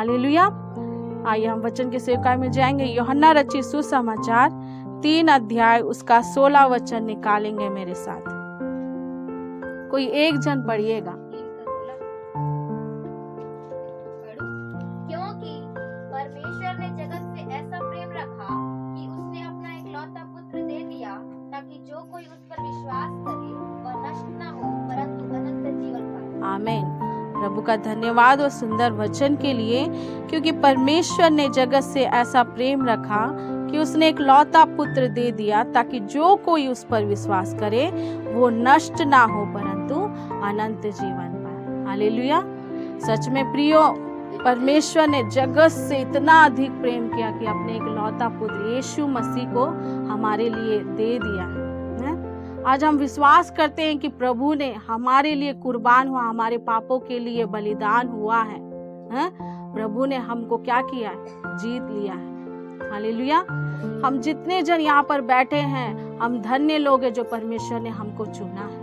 Hallelujah. आइए हम वचन के सेवकाई में जाएंगे। यूहन्ना रचित सुसमाचार 3 अध्याय उसका 16 वचन निकालेंगे मेरे साथ। कोई एक जन पढ़िएगा। क्योंकि परमेश्वर ने जगत से ऐसा प्रेम रखा कि उसने अपना इकलौता पुत्र दे दिया, ताकि जो कोई उस पर विश्वास करे वह नष्ट न हो परंतु अनंत जीवन पाए। आमीन। प्रभु का धन्यवाद और सुंदर वचन के लिए, क्योंकि परमेश्वर ने जगत से ऐसा प्रेम रखा कि उसने एक लौता पुत्र दे दिया, ताकि जो कोई उस पर विश्वास करे वो नष्ट ना हो परंतु अनंत जीवन पाए। हालेलुया। सच में प्रियो, परमेश्वर ने जगत से इतना अधिक प्रेम किया कि अपने एक लौता पुत्र यीशु मसीह को हमारे लिए दे दिया है। आज हम विश्वास करते हैं कि प्रभु ने हमारे लिए कुर्बान हुआ, हमारे पापों के लिए बलिदान हुआ है। प्रभु ने हमको क्या किया है? जीत लिया है। हालेलुया। हम जितने जन यहाँ पर बैठे हैं, हम धन्य लोग हैं जो परमेश्वर ने हमको चुना है।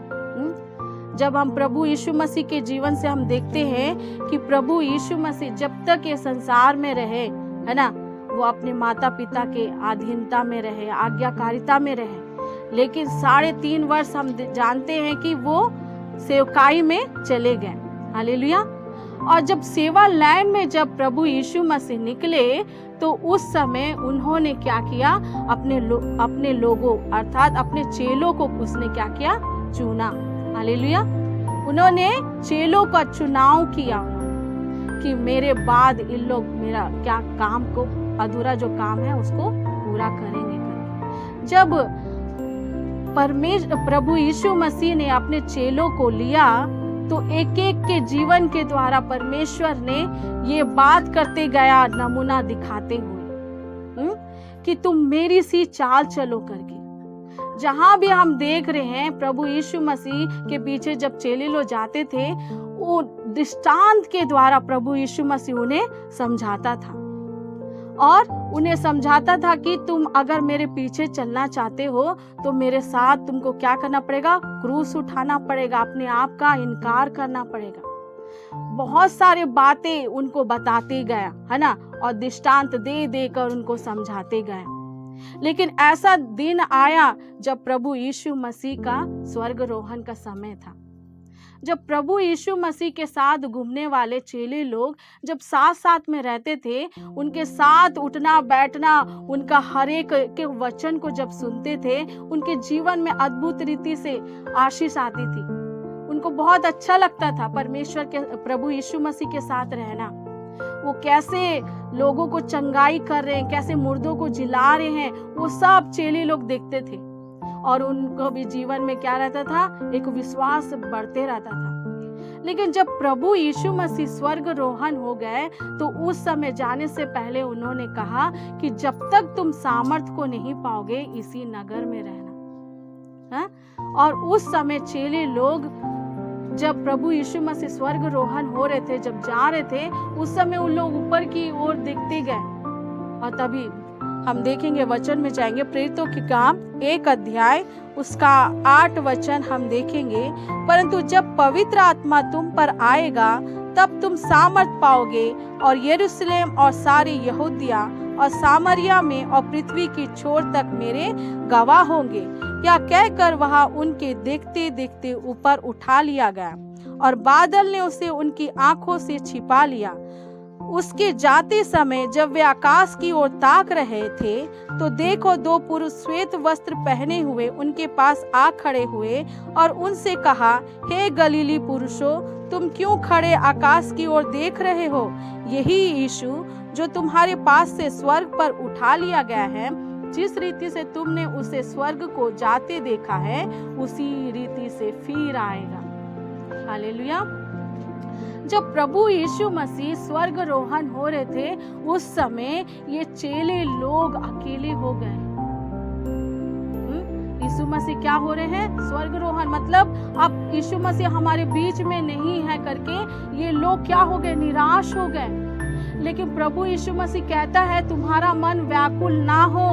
जब हम प्रभु यीशु मसीह के जीवन से हम देखते हैं कि प्रभु यीशु मसीह जब तक ये संसार में रहे, है ना, वो अपने माता पिता के अधीनता में रहे, आज्ञाकारिता में रहे, लेकिन 3.5 वर्ष हम जानते हैं कि वो सेवकाई में चले गए। हालेलुया। और जब सेवा लाइन में जब प्रभु यीशु मसीह निकले तो उस समय उन्होंने क्या किया? अपने लोगों अर्थात अपने चेलों को उसने क्या किया? चुना। हालेलुया। उन्होंने चेलों का चुनाव किया कि मेरे बाद इन लोग मेरा क्या काम को अधूरा जो काम है उसको पूरा करेंगे करके। जब प्रभु यीशु मसीह ने अपने चेलों को लिया तो एक एक के जीवन के द्वारा परमेश्वर ने ये बात करते गया, नमूना दिखाते हुए कि तुम मेरी सी चाल चलो करके। जहां भी हम देख रहे हैं प्रभु यीशु मसीह के पीछे जब चेले लोग जाते थे, वो दृष्टांत के द्वारा प्रभु यीशु मसीह उन्हें समझाता था और उन्हें समझाता था कि तुम अगर मेरे पीछे चलना चाहते हो तो मेरे साथ तुमको क्या करना पड़ेगा? क्रूस उठाना पड़ेगा, अपने आप का इनकार करना पड़ेगा। बहुत सारी बातें उनको बताते गया, है ना, और दृष्टांत दे देकर उनको समझाते गए। लेकिन ऐसा दिन आया जब प्रभु यीशु मसीह का स्वर्गारोहण का समय था। जब प्रभु यीशु मसीह के साथ घूमने वाले चेले लोग जब साथ साथ में रहते थे, उनके साथ उठना बैठना, उनका हर एक के वचन को जब सुनते थे, उनके जीवन में अद्भुत रीति से आशीष आती थी। उनको बहुत अच्छा लगता था परमेश्वर के प्रभु यीशु मसीह के साथ रहना। वो कैसे लोगों को चंगाई कर रहे हैं, कैसे मुर्दों को जिला रहे हैं, वो सब चेले लोग देखते थे और उनको भी जीवन में क्या रहता था? एक विश्वास बढ़ते रहता था। लेकिन जब प्रभु यीशु मसीह स्वर्गारोहण हो गए तो उस समय जाने से पहले उन्होंने कहा कि जब तक तुम सामर्थ को नहीं पाओगे इसी नगर में रहना। और उस समय चेले लोग जब प्रभु यीशु मसीह स्वर्गारोहण हो रहे थे, जब जा रहे थे, उस समय उन लोग ऊपर की ओर देखते गए। और तभी हम देखेंगे, वचन में जाएंगे, प्रेरितों के काम 1 अध्याय उसका 8 वचन हम देखेंगे। परंतु जब पवित्र आत्मा तुम पर आएगा तब तुम सामर्थ पाओगे और यरूशलेम और सारी यहूदिया और सामरिया में और पृथ्वी की छोर तक मेरे गवाह होंगे। या कहकर वहां उनके देखते देखते ऊपर उठा लिया गया और बादल ने उसे उनकी आंखों से छिपा लिया। उसके जाते समय जब वे आकाश की ओर ताक रहे थे तो देखो 2 पुरुष श्वेत वस्त्र पहने हुए उनके पास आ खड़े हुए और उनसे कहा, हे गलीली पुरुषों, तुम क्यों खड़े आकाश की ओर देख रहे हो? यही यीशु जो तुम्हारे पास से स्वर्ग पर उठा लिया गया है, जिस रीति से तुमने उसे स्वर्ग को जाते देखा है उसी रीति से फिर आएगा। हालेलुया। जब प्रभु यीशु मसीह स्वर्गारोहण हो रहे थे उस समय ये चेले लोग अकेले हो गए। यीशु मसीह क्या हो रहे हैं? स्वर्गारोहण, मतलब अब यीशु मसीह हमारे बीच में नहीं है करके ये लोग क्या हो गए? निराश हो गए। लेकिन प्रभु यीशु मसीह कहता है तुम्हारा मन व्याकुल ना हो,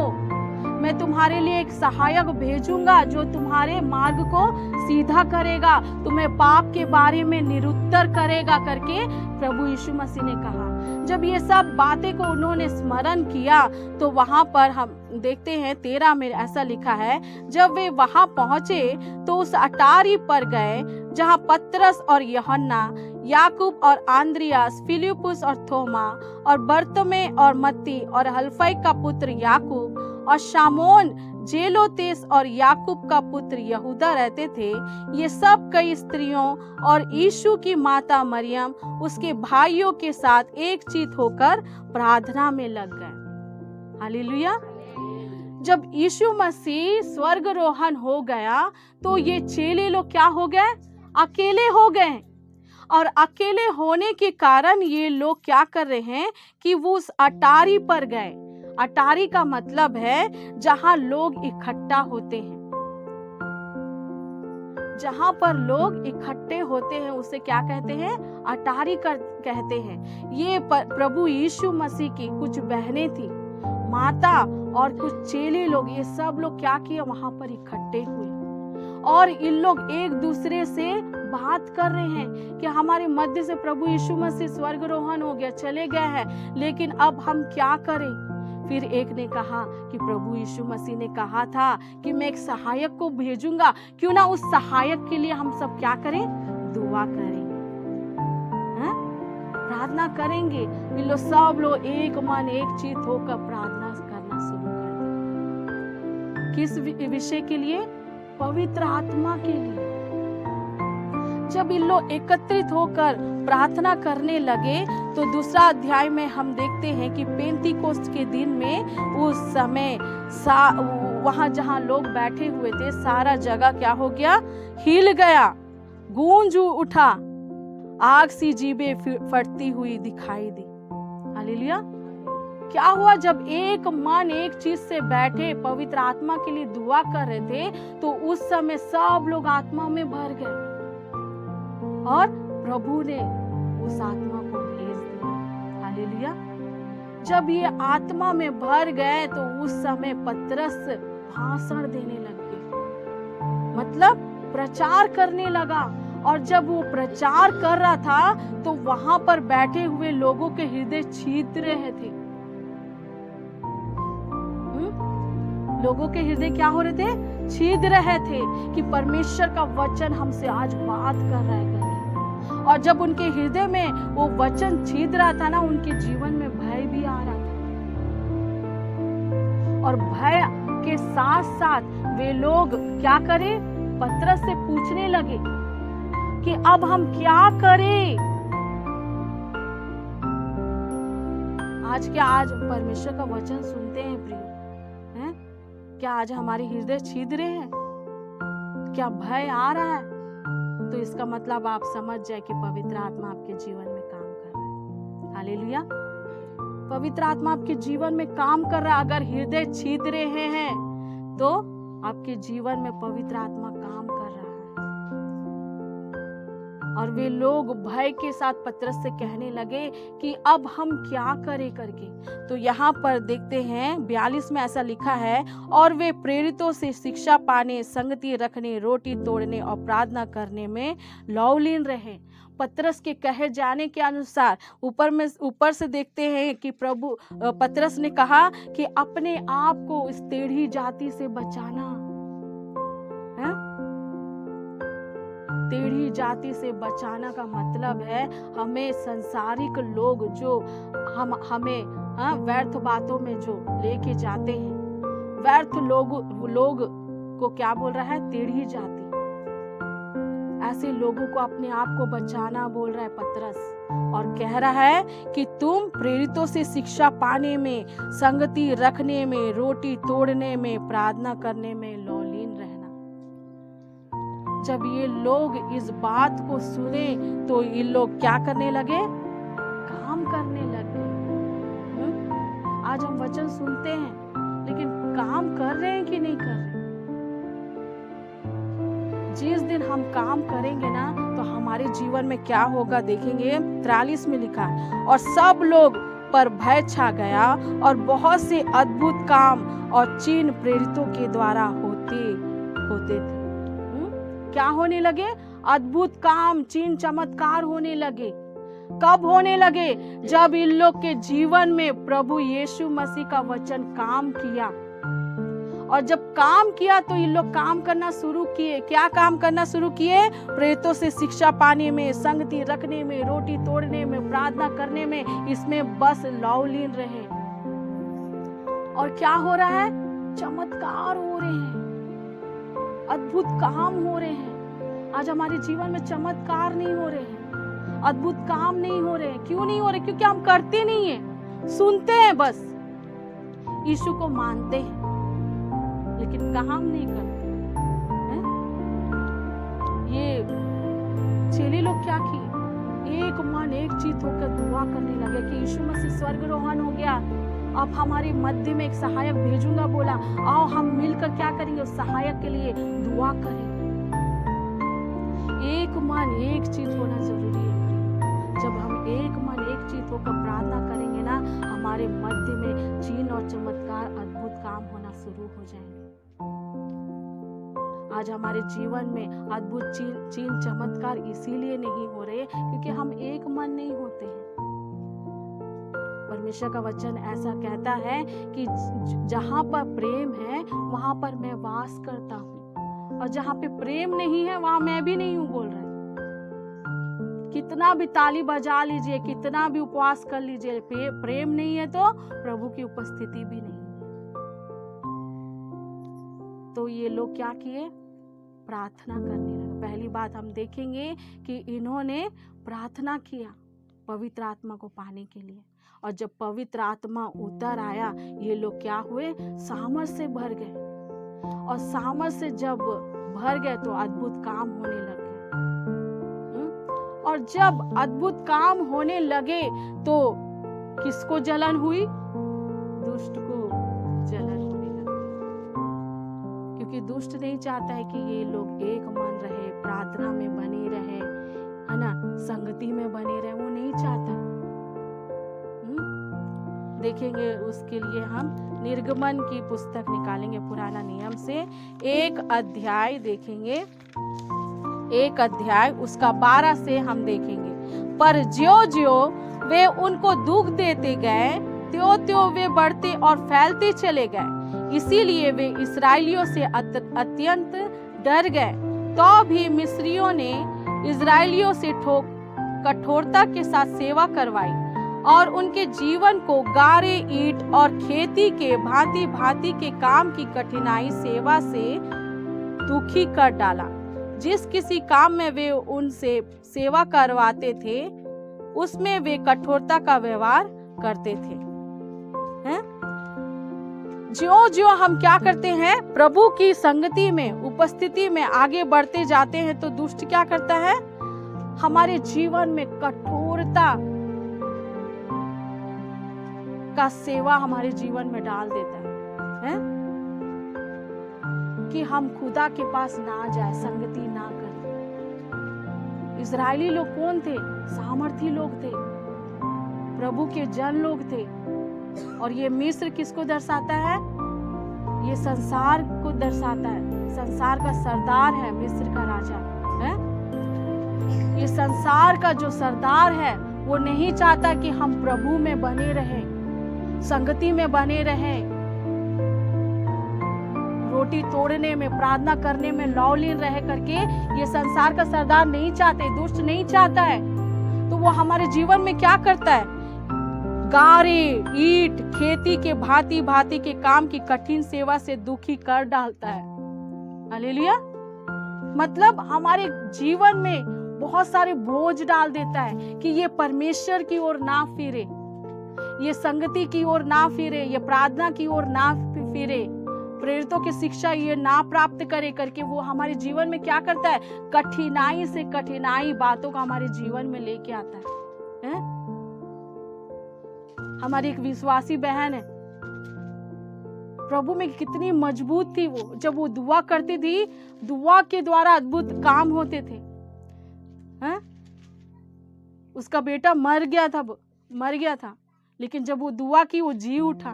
मैं तुम्हारे लिए एक सहायक भेजूंगा जो तुम्हारे मार्ग को सीधा करेगा, तुम्हें पाप के बारे में निरुत्तर करेगा करके प्रभु यीशु मसीह ने कहा। जब ये सब बातें को उन्होंने स्मरण किया तो वहां पर हम देखते हैं 13 में ऐसा लिखा है, जब वे वहां पहुंचे तो उस अटारी पर गए जहां पतरस और यूहन्ना, याकूब और आंद्रियास, फिलिप्पुस और थोमा और बरतुमे और मत्ती और हल्फई का पुत्र याकूब और शामोन जेलोतेस और याकूब का पुत्र यहूदा रहते थे। ये सब कई स्त्रियों और यीशु की माता मरियम उसके भाइयों के साथ एक चित होकर प्रार्थना में लग गए। हालेलुया। जब यीशु मसीह स्वर्गारोहण हो गया तो ये चेले लोग क्या हो गए? अकेले हो गए। और अकेले होने के कारण ये लोग क्या कर रहे हैं कि वो उस अटारी पर गए। अटारी का मतलब है जहां लोग इकट्ठा होते हैं। जहां पर लोग इकट्ठे होते हैं उसे क्या कहते हैं? अटारी कहते हैं। ये प्रभु यीशु मसीह की कुछ बहनें थी, माता और कुछ चेले लोग, ये सब लोग क्या किए? वहां पर इकट्ठे हुए और इन लोग एक दूसरे से बात कर रहे हैं कि हमारे मध्य से प्रभु यीशु मसीह स्वर्गारोहण हो गया, चले गए हैं, लेकिन अब हम क्या करें? फिर एक ने कहा कि प्रभु यीशु मसीह ने कहा था कि मैं एक सहायक को भेजूंगा, क्यों ना उस सहायक के लिए हम सब क्या करें? दुआ करें, प्रार्थना करेंगे। इन लोग सब लोग एक मन एक चित होकर प्रार्थना करना शुरू कर दिया। किस विषय के लिए? पवित्र आत्मा के लिए। जब इन लोग एकत्रित होकर प्रार्थना करने लगे तो दूसरा अध्याय में हम देखते हैं कि पेंतीकोस्त के दिन में उस समय वहां जहां लोग बैठे हुए थे सारा जगह क्या हो गया? हिल गया, गूंज उठा, आग सी जीभें फटती हुई दिखाई दी। हालेलुया। क्या हुआ? जब एक मन एक चीज से बैठे पवित्र आत्मा के लिए दुआ कर रहे थे तो उस समय सब लोग आत्मा में भर गए और प्रभु ने उस आत्मा को भेज दिया। हालेलुया। जब ये आत्मा में भर गए तो उस समय पतरस भाषण देने लग गए, मतलब प्रचार करने लगा। और जब वो प्रचार कर रहा था तो वहां पर बैठे हुए लोगों के हृदय छीद रहे थे। लोगों के हृदय क्या हो रहे थे? छीद रहे थे कि परमेश्वर का वचन हमसे आज बात कर रहा है करके। और जब उनके हृदय में वो वचन छीद रहा था ना, उनके जीवन में भय भी आ रहा था। और भय के साथ साथ वे लोग क्या करें? पतरस से पूछने लगे कि अब हम क्या करें? आज परमेश्वर का वचन सुनते हैं प्रिय, हैं? क्या आज हमारे हृदय छीद रहे हैं? क्या भय आ रहा है? तो इसका मतलब आप समझ जाए कि पवित्र आत्मा आपके जीवन में काम कर रहा है। हालेलुया। पवित्र आत्मा आपके जीवन में काम कर रहा है। अगर हृदय छीद रहे हैं तो आपके जीवन में पवित्र आत्मा काम कर रहा है। और वे लोग भय के साथ पतरस से कहने लगे कि अब हम क्या करें करके। तो यहाँ पर देखते हैं 42 में ऐसा लिखा है, और वे प्रेरितों से शिक्षा पाने, संगति रखने, रोटी तोड़ने और प्रार्थना करने में लौलीन रहे। पतरस के कहे जाने के अनुसार ऊपर से देखते हैं कि प्रभु पतरस ने कहा कि अपने आप को इस टेढ़ी जाति से बचाना है। टेढ़ी जाति से बचाना का मतलब है हमें संसारिक लोग जो हमें व्यर्थ बातों में जो लेके जाते हैं, व्यर्थ लोग को क्या बोल रहा है? टेढ़ी जाति। ऐसे लोगों को अपने आप को बचाना बोल रहा है पतरस, और कह रहा है कि तुम प्रेरितों से शिक्षा पाने में, संगति रखने में, रोटी तोड़ने में, प्रार्थना करने में लौलीन रहना। जब ये लोग इस बात को सुने तो ये लोग क्या करने लगे? काम करने लगे। आज हम वचन सुनते हैं लेकिन काम कर रहे हैं कि नहीं कर रहे? जिस दिन हम काम करेंगे ना तो हमारे जीवन में क्या होगा देखेंगे। 43 में लिखा है, और सब लोग पर भय छा गया और बहुत से अद्भुत काम और चिन्ह प्रेरितों के द्वारा होते थे। क्या होने लगे? अद्भुत काम, चिन्ह, चमत्कार होने लगे। कब होने लगे? जब इन लोग के जीवन में प्रभु यीशु मसीह का वचन काम किया। और जब काम किया तो इन लोग काम करना शुरू किए। क्या काम करना शुरू किए? प्रेरितों से शिक्षा पाने में, संगति रखने में, रोटी तोड़ने में, प्रार्थना करने में, इसमें बस लौलीन रहे। और क्या हो रहा है? चमत्कार हो रहे हैं, अद्भुत काम हो रहे हैं। आज हमारे जीवन में चमत्कार नहीं हो रहे हैं, अद्भुत काम नहीं हो रहे हैं। क्यों नहीं हो रहे? क्योंकि हम करते नहीं हैं, सुनते हैं, बस यीशु को मानते हैं, लेकिन काम नहीं करते हैं? ये चेले लोग क्या किए? एक मन एक चित्त होकर दुआ करने लगे कि यीशु मसीह स्वर्गारोहण हो गया, अब हमारे मध्य में एक सहायक भेजूंगा बोला, आओ हम मिलकर क्या करेंगे? उस सहायक के लिए दुआ करेंगे। एक मन एक चित्त होना जरूरी है। जब हम एक मन एक चित्त होकर प्रार्थना करेंगे ना, हमारे मध्य में चिन्ह और चमत्कार, अद्भुत काम होना शुरू हो जाएंगे। आज हमारे जीवन में अद्भुत चिन्ह चमत्कार इसीलिए नहीं हो रहे क्योंकि हम एक मन नहीं होते हैं। परमेश्वर का वचन ऐसा कहता है कि जहां पर प्रेम है वहां पर मैं वास करता हूं, और जहां पे प्रेम नहीं है वहां मैं भी नहीं हूं बोल रहे। कितना भी ताली बजा लीजिए, कितना भी उपवास कर लीजिए, प्रेम नहीं है तो प्रभु की उपस्थिति भी नहीं है। तो ये लोग क्या किए? प्रार्थना करने लगे। पहली बात हम देखेंगे कि इन्होंने प्रार्थना किया पवित्र आत्मा को पाने के लिए, और जब पवित्र आत्मा उतर आया, ये लोग क्या हुए? सामर्थ से भर गए, और सामर्थ से जब भर गए तो अद्भुत काम होने लगे। और जब अद्भुत काम होने लगे तो किसको जलन हुई? दुष्ट को जलन होने लगी, क्योंकि दुष्ट नहीं चाहता है कि ये लोग एक मन रहे, प्रार्थना में बने रहे, है ना, संगति में बने रहे, वो नहीं चाहता। देखेंगे उसके लिए हम निर्गमन की पुस्तक निकालेंगे पुराना नियम से, एक अध्याय देखेंगे, एक अध्याय उसका 12 से हम देखेंगे। पर ज्यों ज्यों वे उनको दुख देते गए, त्यों त्यों वे बढ़ते और फैलते चले गए, इसीलिए वे इस्राएलियों से अत्यंत डर गए। तो भी मिस्रियों ने इस्राएलियों से कठोरता के साथ सेवा करवाई और उनके जीवन को गारे, ईंट और खेती के भांति भांति के काम की कठिनाई सेवा से दुखी कर डाला। जिस किसी काम में वे उनसे सेवा करवाते थे उसमें वे कठोरता का व्यवहार करते थे। ज्यों ज्यों हम क्या करते हैं? प्रभु की संगति में, उपस्थिति में आगे बढ़ते जाते हैं तो दुष्ट क्या करता है? हमारे जीवन में कठोरता का सेवा हमारे जीवन में डाल देता है? कि हम खुदा के पास ना जाए, संगति ना करें। इजरायली लोग कौन थे? सामर्थी लोग थे, प्रभु के जन लोग थे। और ये मिस्र किसको दर्शाता है? ये संसार को दर्शाता है। संसार का सरदार है मिस्र का राजा है। ये संसार का जो सरदार है वो नहीं चाहता कि हम प्रभु में बने रहें, संगति में बने रहें, रोटी तोड़ने में, प्रार्थना करने में लौलीन रह करके। ये संसार का सरदार नहीं चाहते, दुष्ट नहीं चाहता है। तो वो हमारे जीवन में क्या करता है? गारे, ईंट, खेती के भांति भांति के काम की कठिन सेवा से दुखी कर डालता है। हालेलुया। मतलब हमारे जीवन में बहुत सारे बोझ डाल देता है कि ये परमेश्वर की ओर ना फिरे, ये संगति की ओर ना फिरे, ये प्रार्थना की ओर ना फिरे, प्रेरितों की शिक्षा ये ना प्राप्त करे करके वो हमारे जीवन में क्या करता है? कठिनाई से कठिनाई बातों का हमारे जीवन में लेके आता है? हमारी एक विश्वासी बहन है, प्रभु में कितनी मजबूत थी वो। जब वो दुआ करती थी, दुआ के द्वारा अद्भुत काम होते थे। उसका बेटा मर गया था, लेकिन जब वो दुआ की वो जी उठा।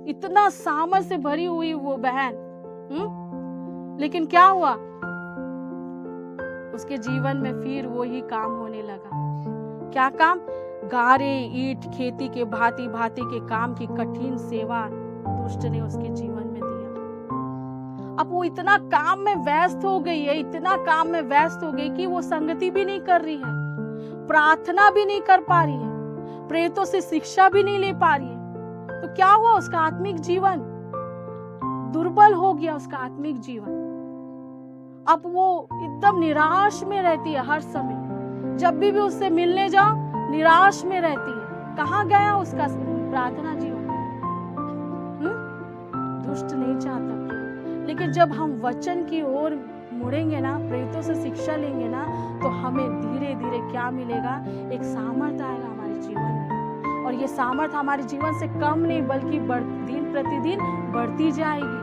इतना सामर्थ से भरी हुई वो बहन, लेकिन क्या हुआ? उसके जीवन में फिर वो ही काम होने लगा। क्या काम? गारे ईंट खेती के भांति भांति के काम की कठिन सेवा दुष्ट ने उसके जीवन में दिया। अब वो इतना काम में व्यस्त हो गई है, इतना काम में व्यस्त हो गई कि वो संगति भी नहीं कर रही है, प्रार्थना भी नहीं कर पा रही है, प्रेरितों से शिक्षा भी नहीं ले पा रही है। तो क्या हुआ? उसका आत्मिक जीवन दुर्बल हो गया, उसका आत्मिक जीवन। अब वो एकदम निराश में रहती है हर समय, जब भी उससे मिलने जाओ निराश में रहती है। कहाँ गया उसका प्रार्थना जीवन? दुष्ट नहीं चाहता। लेकिन जब हम वचन की ओर मुड़ेंगे ना, प्रेरितों से शिक्षा लेंगे ना, तो हमें धीरे धीरे क्या मिलेगा? एक सामर्थ आएगा हमारे जीवन में, और ये सामर्थ हमारे जीवन से कम नहीं बल्कि दिन प्रतिदिन बढ़ती जाएगी।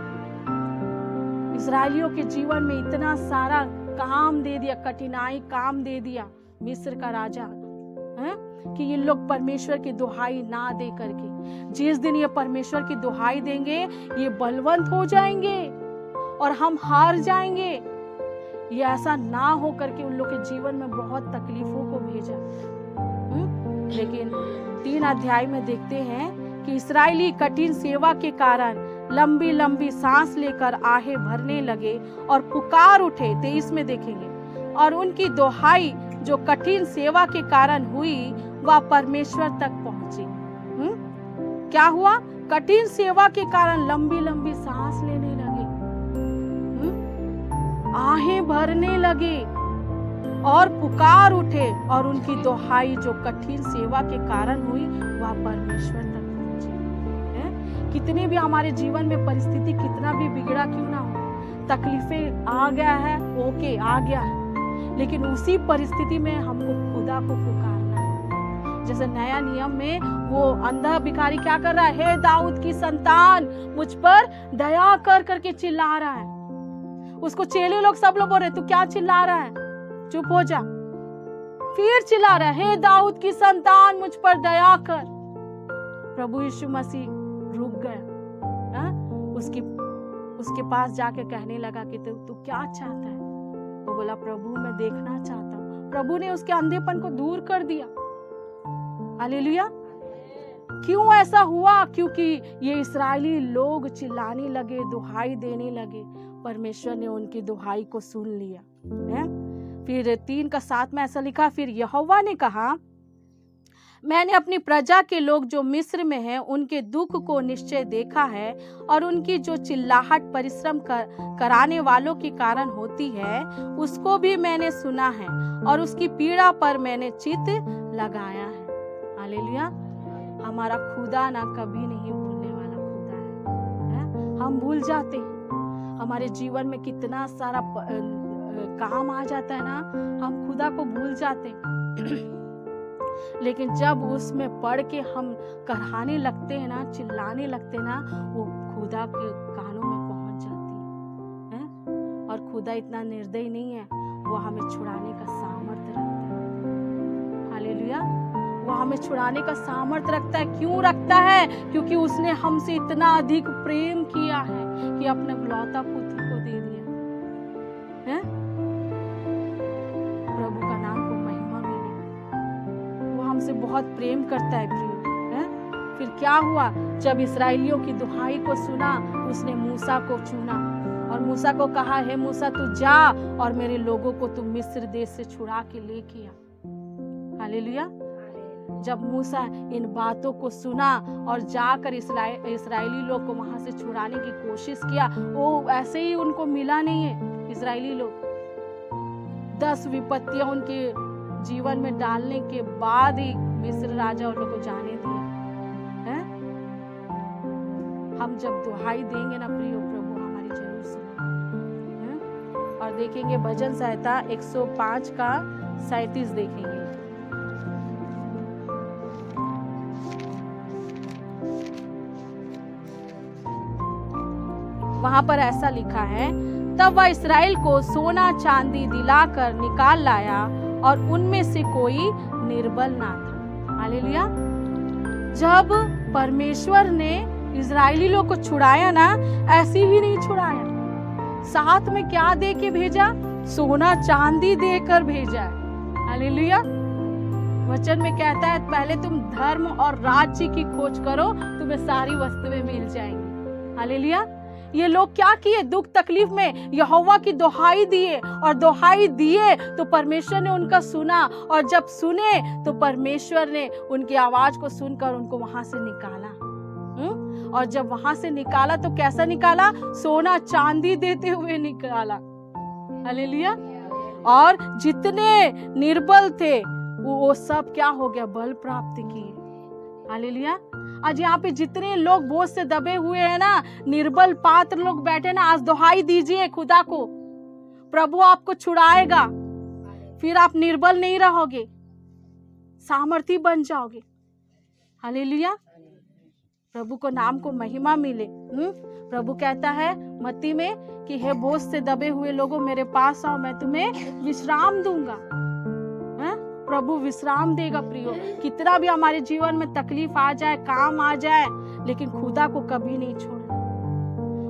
इस्राएलियों के जीवन में इतना सारा काम दे दिया, कठिनाई काम दे दिया मिस्र का राजा कि ये लोग परमेश्वर की दुहाई ना दे करके, जिस दिन ये परमेश्वर की दुहाई देंगे ये बलवंत हो जाएंगे और हम हार जाएंगे। ये ऐसा ना हो करके उन लोग के जीवन में बहुत तकलीफों को भेजा। लेकिन 3 अध्याय में देखते हैं कि इस्राएली कठिन सेवा के कारण लंबी लंबी सांस लेकर आहें भरने लगे और पुकार उठे। 23 में देखेंगे, और उनकी दुहाई जो कठिन सेवा के कारण हुई वह परमेश्वर तक पहुंची। क्या हुआ? कठिन सेवा के कारण लंबी लंबी सांस लेने लगे, आहें भरने लगे और पुकार उठे, और उनकी दुहाई जो कठिन सेवा के कारण हुई वह परमेश्वर तक पहुंची। कितनी भी हमारे जीवन में परिस्थिति कितना भी बिगड़ा क्यों ना हो, तकलीफें आ गया है, ओके आ गया है, लेकिन उसी परिस्थिति में हमको खुदा को पुकारना है। जैसे नया नियम में वो अंधा भिखारी क्या कर रहा है? हे दाऊद की संतान मुझ पर दया कर करके चिल्ला रहा है। उसको चेले लोग सब लोग बोल रहे, तू क्या चिल्ला रहा है? चुप हो जा। फिर चिल्ला रहा है, हे दाऊद की संतान मुझ पर दया कर। प्रभु यीशु मसीह रुक गया, उसके पास जाके कहने लगा कि तू क्या चाहता है? वो बोला, प्रभु मैं देखना चाहता हूँ। प्रभु ने उसके अंधेपन को दूर कर दिया। हालेलुया। क्यों ऐसा हुआ? क्योंकि ये इस्राएली लोग चिल्लाने लगे, दुहाई देने लगे। परमेश्वर ने उनकी दुहाई को सुन लिया है। फिर 3:7 में ऐसा लिखा, फिर यहोवा ने कहा, मैंने अपनी प्रजा के लोग जो मिस्र में हैं उनके दुख को निश्चय देखा है, और उनकी जो चिल्लाहट परिश्रम कराने वालों के कारण होती है उसको भी मैंने सुना है, और उसकी पीड़ा पर मैंने चित्त लगाया है। हालेलुया। हमारा खुदा ना कभी नहीं भूलने वाला खुदा है। हम भूल जाते, हमारे जीवन में कितना सारा काम आ जाता है ना, हम खुदा को भूल जाते लेकिन जब उसमें पढ़ के हम कराहने लगते हैं ना, चिल्लाने लगते हैं ना, वो खुदा के कानों में पहुंच जाती है। और खुदा इतना निर्दयी नहीं है, वो हमें छुड़ाने का सामर्थ्य रखता है। हालेलुया। वो हमें छुड़ाने का सामर्थ्य रखता है। क्यों रखता है? क्योंकि उसने हमसे इतना अधिक प्रेम किया है कि अपने इकलौता पुत्र को दे दिया है। प्रभु का नाम को महिमा मिले। वो हमसे बहुत प्रेम करता है प्रिय। फिर क्या हुआ? जब इस्राएलियों की दुहाई को सुना, उसने मूसा को चुना और मूसा को कहा, हे मूसा तू जा और मेरे लोगों को तू मिस्र देश से छुड़ा के लेके आ। हालेलुया। जब मूसा इन बातों को सुना और जाकर इस्राएली लोग को वहां से छुड़ाने की कोशिश किया, वो ऐसे ही उनको मिला नहीं है। इस्राएली लोग 10 विपत्तियां उनके जीवन में डालने के बाद ही मिस्र राजा उन लोग को जाने दिया है। हम जब दुहाई देंगे ना प्रियो, प्रभु हमारी जरूर सुने। और देखेंगे भजन संहिता 105 का 37 देखेंगे। वहां पर ऐसा लिखा है, तब वह इस्राएल को सोना चांदी दिलाकर निकाल लाया और उनमें से कोई निर्बल ना था। हालेलुया। जब परमेश्वर ने इस्राएली लोग को छुड़ाया ना, ऐसे ही नहीं छुड़ाया, साथ में क्या दे के भेजा? सोना चांदी देकर भेजा। हालेलुया। वचन में कहता है पहले तुम धर्म और राज्य की खोज करो, तुम्हें सारी वस्तुएं मिल जाएंगी। हालेलुया। ये लोग क्या किए? दुख तकलीफ में यहोवा की दोहाई दिए, और दोहाई दिए तो परमेश्वर ने उनका सुना, और जब सुने तो परमेश्वर ने उनकी आवाज को सुनकर उनको वहां से निकाला। और जब वहां से निकाला तो कैसा निकाला? सोना चांदी देते हुए निकाला। हालेलुया। और जितने निर्बल थे वो सब क्या हो गया? बल प्राप्त किए। हालेलुया। आज यहाँ पे जितने लोग बोझ से दबे हुए हैं ना, निर्बल पात्र लोग बैठे ना, आज दोहाई दीजिए खुदा को, प्रभु आपको छुड़ाएगा, फिर आप निर्बल नहीं रहोगे, सामर्थी बन जाओगे। हालेलुया। प्रभु को नाम को महिमा मिले। प्रभु कहता है मत्ती में कि हे बोझ से दबे हुए लोगों मेरे पास आओ, मैं तुम्हें विश्राम दूंगा। प्रभु विश्राम देगा प्रियो। कितना भी हमारे जीवन में तकलीफ आ जाए, काम आ जाए, लेकिन खुदा को कभी नहीं छोड़ना।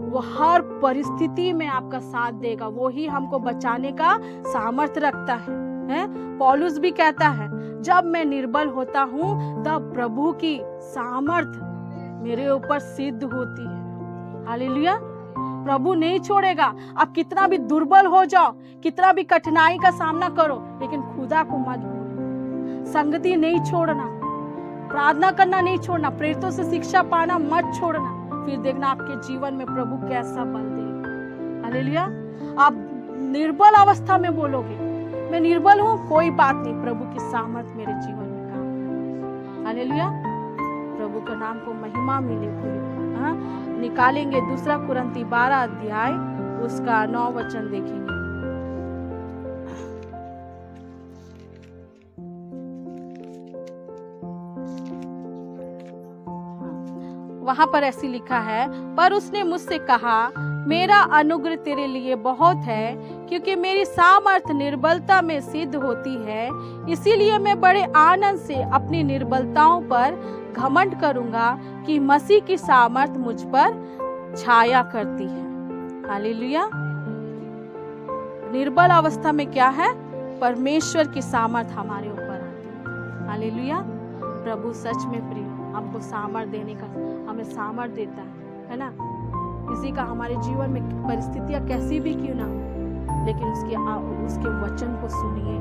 वो हर परिस्थिति में आपका साथ देगा। वो ही हमको बचाने का सामर्थ्य रखता है? पौलुस भी कहता है जब मैं निर्बल होता हूँ तब प्रभु की सामर्थ मेरे ऊपर सिद्ध होती है। हालेलुया। प्रभु नहीं छोड़ेगा। आप कितना भी दुर्बल हो जाओ, कितना भी कठिनाई का सामना करो, लेकिन खुदा को मत भूलो। संगति नहीं छोड़ना, प्रार्थना करना नहीं छोड़ना, प्रेरितों से शिक्षा पाना मत छोड़ना। फिर देखना आपके जीवन में प्रभु कैसा बल देगा। हालेलुया। आप निर्बल अवस्था में बोलोगे मैं निर्बल हूँ, कोई बात नहीं, प्रभु की सामर्थ मेरे जीवन में काम। हालेलुया। प्रभु के नाम को महिमा मिले। निकालेंगे 2 कुरिन्ती 12 अध्याय उसका 9 वचन देखेंगे। वहां पर ऐसी लिखा है, पर उसने मुझसे कहा मेरा अनुग्रह तेरे लिए बहुत है, क्योंकि मेरी सामर्थ निर्बलता में सिद्ध होती है। इसीलिए मैं बड़े आनंद से अपनी निर्बलताओं पर घमंड करूंगा कि मसीह की सामर्थ मुझ पर छाया करती है। हालेलुया। निर्बल अवस्था में क्या है? परमेश्वर की सामर्थ हमारे ऊपर आती है। हालेलुया। प्रभु सच में प्रिय हमको सामर्थ देने का, हमें सामर्थ देता है ना। किसी का हमारे जीवन में परिस्थितियां कैसी भी क्यों ना हो, लेकिन उसके वचन को सुनिए,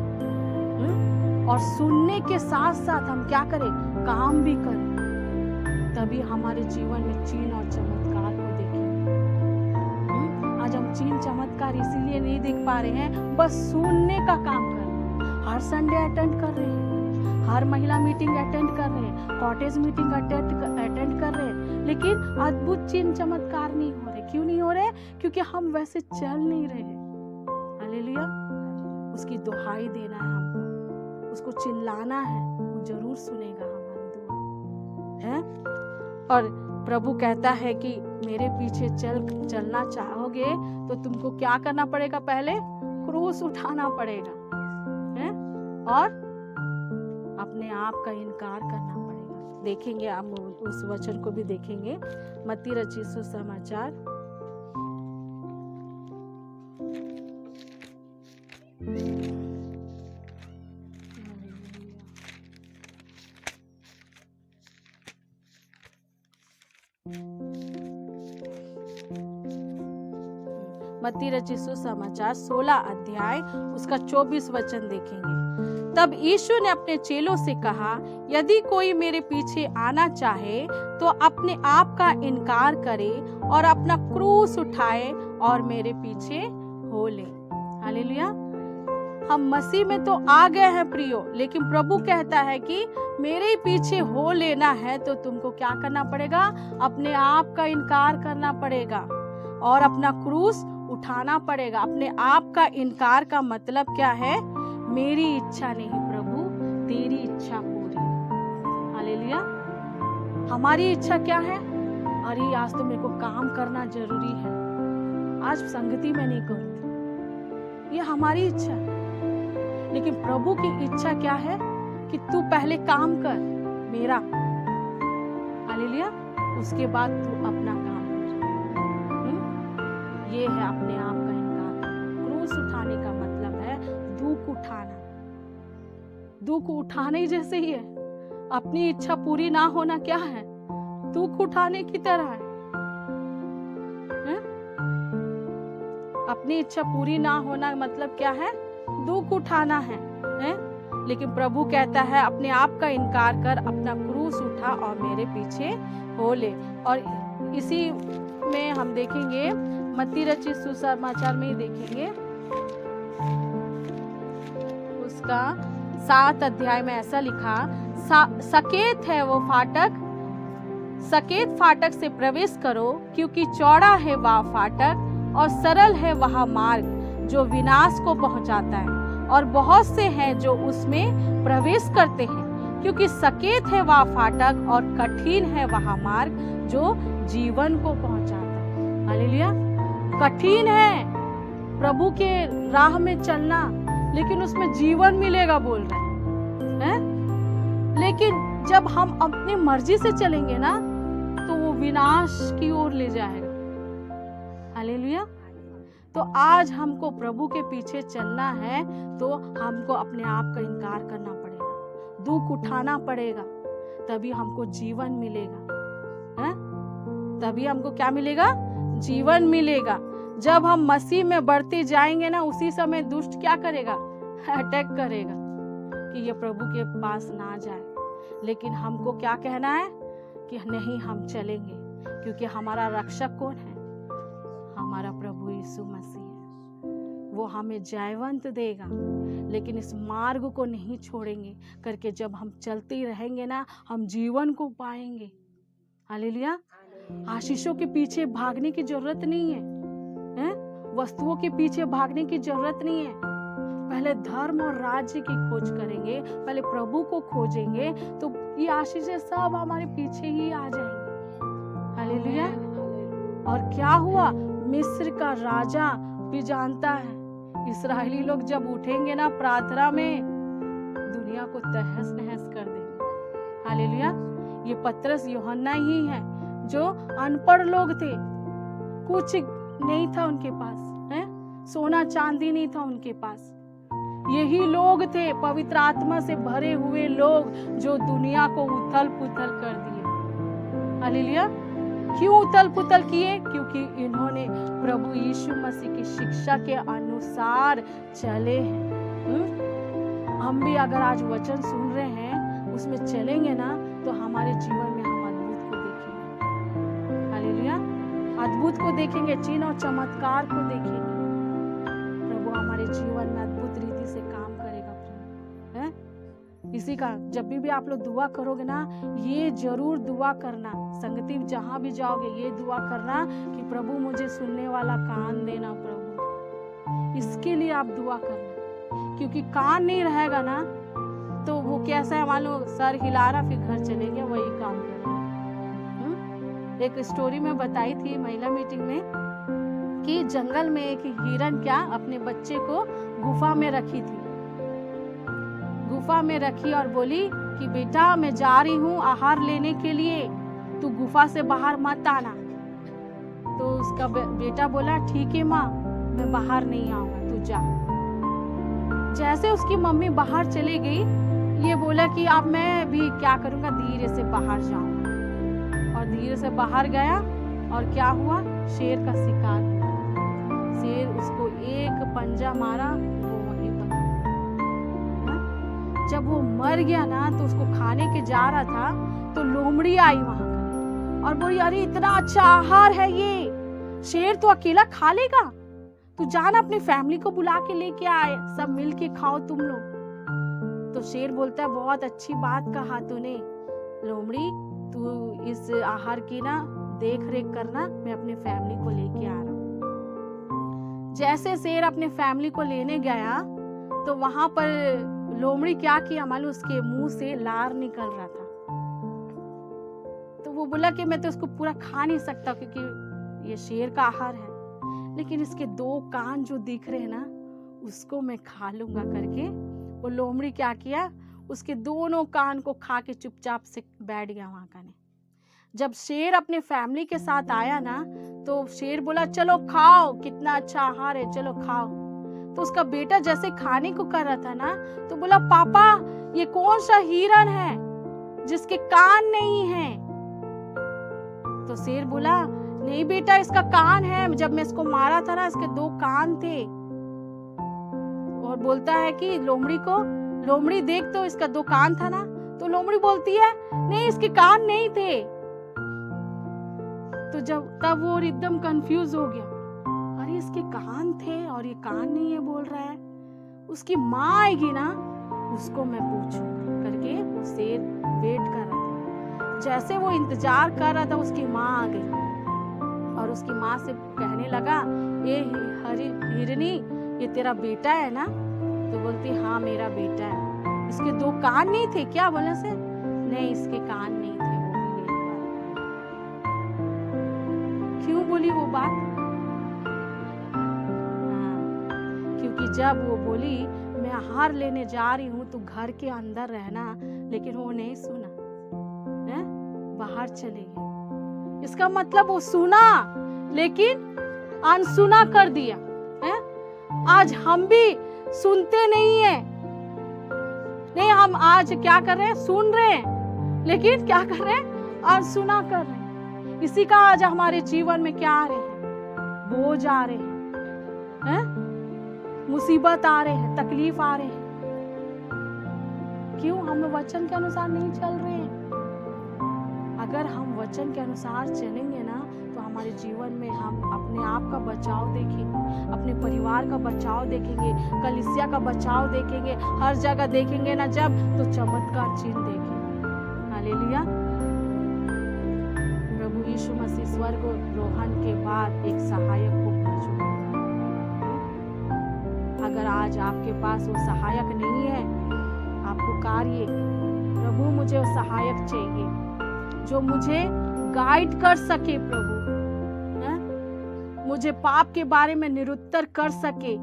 और सुनने के साथ साथ हम क्या करें? काम भी करें। तभी हमारे जीवन में चीन और चमत्कार को देखेंगे। आज हम चीन चमत्कार इसीलिए नहीं देख पा रहे हैं, बस सुनने का काम कर रहे हैं। हर संडे अटेंड कर रहे हैं, हर महिला मीटिंग अटेंड कर रहे हैं, कॉटेज मीटिंग अटेंड कर रहे हैं, लेकिन अद्भुत चिन्ह चमत्कार नहीं हो रहे। क्यों नहीं हो रहे? क्योंकि हम वैसे चल नहीं रहे। हालेलुया। उसकी दुहाई देना है हमको, उसको चिल्लाना है, वो जरूर सुनेगा हमारी दुआ है। और प्रभु कहता है कि मेरे पीछे चलना चाहोगे तो तुमको क्या करना पड़ेगा? पहले क्रूस उठाना पड़ेगा है, और अपने आप का इनकार करना पड़ेगा। देखेंगे हम उस वचन को भी देखेंगे। मत्ती रचित सुसमाचार 16 अध्याय उसका 24 वचन देखेंगे। तब यीशु ने अपने चेलों से कहा, यदि कोई मेरे पीछे आना चाहे तो अपने आप का इनकार करे और अपना क्रूस उठाए और मेरे पीछे हो ले। हालेलुया। हम मसीह में तो आ गए हैं प्रियो, लेकिन प्रभु कहता है कि मेरे पीछे हो लेना है तो तुमको क्या करना पड़ेगा? अपने आप का इनकार करना पड़ेगा और अपना क्रूस उठाना पड़ेगा। अपने आप का इनकार का मतलब क्या है? मेरी इच्छा नहीं प्रभु, तेरी इच्छा पूरी। हालेलुया। हमारी इच्छा क्या है? अरे आज तो मेरे को काम करना जरूरी है, आज संगति में नहीं करूंगी, ये हमारी इच्छा है। लेकिन प्रभु की इच्छा क्या है? कि तू पहले काम कर मेरा, हालेलुया, उसके बाद तू अपना काम कर। ये है अपने आप का इनकार। क्रूस उठाने का मतलब है दुख उठाना। दुख उठाने जैसे ही है। अपनी इच्छा पूरी ना होना क्या है? दुख उठाने की तरह है। अपनी इच्छा पूरी ना होना मतलब क्या है? दुख उठाना है? लेकिन प्रभु कहता है अपने आप का इनकार कर, अपना क्रूस उठा और मेरे पीछे हो ले। और इसी में हम देखेंगे, मत्ती रचित सुसमाचार में ही देखेंगे, उसका 7 अध्याय में ऐसा लिखा, सकेत है वो फाटक, सकेत फाटक से प्रवेश करो, क्योंकि चौड़ा है वह फाटक और सरल है वह मार्ग जो विनाश को पहुंचाता है, और बहुत से हैं जो उसमें प्रवेश करते हैं। क्योंकि सकेत है वह फाटक और कठिन है वह मार्ग जो जीवन को पहुंचाता है। हालेलुया। कठिन है प्रभु के राह में चलना, लेकिन उसमें जीवन मिलेगा बोल रहे हैं। लेकिन जब हम अपनी मर्जी से चलेंगे ना, तो वो विनाश की ओर ले जाएगा। हालेलुया। तो आज हमको प्रभु के पीछे चलना है, तो हमको अपने आप का इनकार करना पड़ेगा, दुख उठाना पड़ेगा, तभी हमको जीवन मिलेगा। है? तभी हमको क्या मिलेगा? जीवन मिलेगा। जब हम मसीह में बढ़ते जाएंगे ना, उसी समय दुष्ट क्या करेगा? अटैक करेगा कि ये प्रभु के पास ना जाए। लेकिन हमको क्या कहना है कि नहीं, हम चलेंगे, क्योंकि हमारा रक्षक कौन है? हमारा प्रभु यीशु मसीह है। वो हमें जयवंत देगा। लेकिन इस मार्ग को नहीं छोड़ेंगे करके जब हम चलते ही रहेंगे ना, हम जीवन को पाएंगे। हालेलुया। आशीषों के पीछे भागने की जरूरत नहीं है, वस्तुओं के पीछे भागने की जरूरत नहीं है। पहले धर्म और राज्य की खोज करेंगे, पहले प्रभु को खोजेंगे, तो ये आशीषें सब हमारे पीछे ही आ जाएंगी। हालेलुया। और क्या हुआ? मिस्र का राजा भी जानता है, इस्राएली लोग जब उठेंगे ना प्रार्थना में, दुनिया को तहस नहस कर देंगे। हालेलुया। ये पतरस यूहन्ना ही है जो अनपढ़ लोग थे, कुछ नहीं था उनके पास, सोना चांदी नहीं था उनके पास। यही लोग थे पवित्र आत्मा से भरे हुए लोग जो दुनिया को उथल पुथल कर दिए। हालेलुया। क्यों उथल पुथल किए? क्योंकि इन्होंने प्रभु यीशु मसीह की शिक्षा के अनुसार चले हैं। हम भी अगर आज वचन सुन रहे हैं, उसमें चलेंगे ना, तो हमारे जीवन में हम अद्भुत को देखेंगे। हालेलुया। अद्भुत को देखेंगे, चिन्ह और चमत्कार को देखेंगे। प्रभु हमारे जीवन में अद्भुत रीति से काम करेगा। है? इसी का जब भी आप लोग दुआ करोगे ना, ये जरूर दुआ करना, संगति जहां भी जाओगे ये दुआ करना कि प्रभु मुझे सुनने वाला कान देना प्रभु। इसके लिए आप दुआ करना, क्योंकि कान नहीं रहेगा ना, तो वो कैसा है मालूम, सर हिला रहा फिर घर चले गया, वही काम कर रहा। एक स्टोरी में बताई थी महिला मीटिंग में कि जंगल में एक हिरन क्या अपने बच्चे को गुफा में रखी थी, गुफा में रखी और बोली कि बेटा मैं जा रही हूँ आहार लेने के लिए, तू गुफा से बाहर मत आना। तो उसका बेटा बोला ठीक है माँ, मैं बाहर नहीं आऊंगा, तू जा। जैसे उसकी मम्मी बाहर चली गई, ये बोला कि अब मैं भी क्या करूंगा, धीरे से बाहर जाऊंगा। और धीरे से बाहर गया और क्या हुआ, शेर का शिकार हुआ। शेर उसको एक पंजा मारा, वो वहीं पर। जब वो मर गया ना, तो उसको खाने के जा रहा था, तो लोमड़ी आई वहां और बोली अरे इतना अच्छा आहार है ये, शेर तो अकेला खा लेगा, तू जाना अपनी फैमिली को बुला के लेके आए, सब मिल के खाओ तुम लोग। तो शेर बोलता है बहुत अच्छी बात कहा तूने लोमड़ी, तू इस आहार की ना देख रेख करना, मैं अपने फैमिली को लेके आ रहा हूँ। जैसे शेर अपने फैमिली को लेने गया, तो वहां पर लोमड़ी क्या किया मालूम, उसके मुंह से लार निकल रहा था। तो वो बोला कि मैं तो उसको पूरा खा नहीं सकता क्योंकि ये शेर का आहार है, लेकिन इसके 2 कान जो दिख रहे हैं ना, उसको मैं खा लूंगा करके वो लोमड़ी क्या किया, उसके दोनों कान को खा के चुपचाप से बैठ गया वहां का। जब शेर अपने फैमिली के साथ आया ना, तो शेर बोला चलो खाओ, कितना अच्छा आहार है, चलो खाओ। तो उसका बेटा जैसे खाने को कर रहा था ना, तो बोला पापा ये कौन सा हिरन है जिसके कान नहीं है? तो शेर बोला नहीं बेटा इसका कान है, जब मैं इसको मारा था ना इसके 2 कान थे। और बोलता है कि लोमड़ी को, लोमड़ी देख तो इसका 2 कान था ना। तो लोमड़ी बोलती है नहीं इसके कान नहीं थे। तो तब वो एकदम कंफ्यूज हो गया, अरे इसके कान थे और ये कान नहीं है बोल रहा है, उसकी माँ आएगी ना उसको मैं पूछूंगा करके वो शेर वेट कर रहा था। जैसे वो इंतजार कर रहा था उसकी माँ आ गई और उसकी माँ से कहने लगा ये हिरनी ये तेरा बेटा है ना? तो बोलती हाँ मेरा बेटा है। इसके 2 कान नहीं थे क्या? बोलने से नहीं इसके कान नहीं थे। वो भी मेरी बात क्यों बोली वो बात? क्योंकि जब वो बोली मैं हार लेने जा रही हूँ तो घर के अंदर रहना, लेकिन वो नहीं सुना, है? बाहर चले गए। इसका मतलब वो सुना लेकिन अनसुना कर दिया है? आज हम भी सुनते नहीं है, नहीं हम आज क्या कर रहे हैं? सुन रहे हैं लेकिन क्या कर रहे हैं? अनसुना कर रहे हैं। इसी का आज हमारे जीवन में क्या आ रहे हैं? बोझ आ रहे हैं, मुसीबत आ रहे हैं, तकलीफ आ रहे हैं। क्यों? हम वचन के अनुसार नहीं चल रहे हैं। अगर हम वचन के अनुसार चलेंगे ना तो हमारे जीवन में हम अपने आप का बचाव देखेंगे, अपने परिवार का बचाव देखेंगे, कलीसिया का बचाव देखेंगे, हर जगह देखेंगे ना जब तो चमत्कार चिन्ह देखेंगे। हालेलुया। प्रभु यीशु मसीह स्वर्ग रोहन के बाद एक सहायक को भेजो। अगर आज आपके पास वो सहायक नहीं है, आप पुकारिए प्रभु मुझे वो सहायक चाहिए जो मुझे गाइड कर सके, प्रभु मुझे पाप के बारे में निरुत्तर कर सके,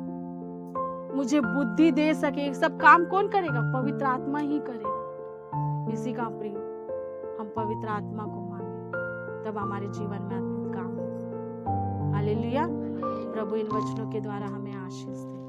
मुझे बुद्धि दे सके। सब काम कौन करेगा? पवित्र आत्मा ही करेगा। इसी का प्रयोग हम पवित्र आत्मा को मांगे, तब हमारे जीवन में अद्भुत काम होगा। हालेलुया। प्रभु इन वचनों के द्वारा हमें आशीष दे।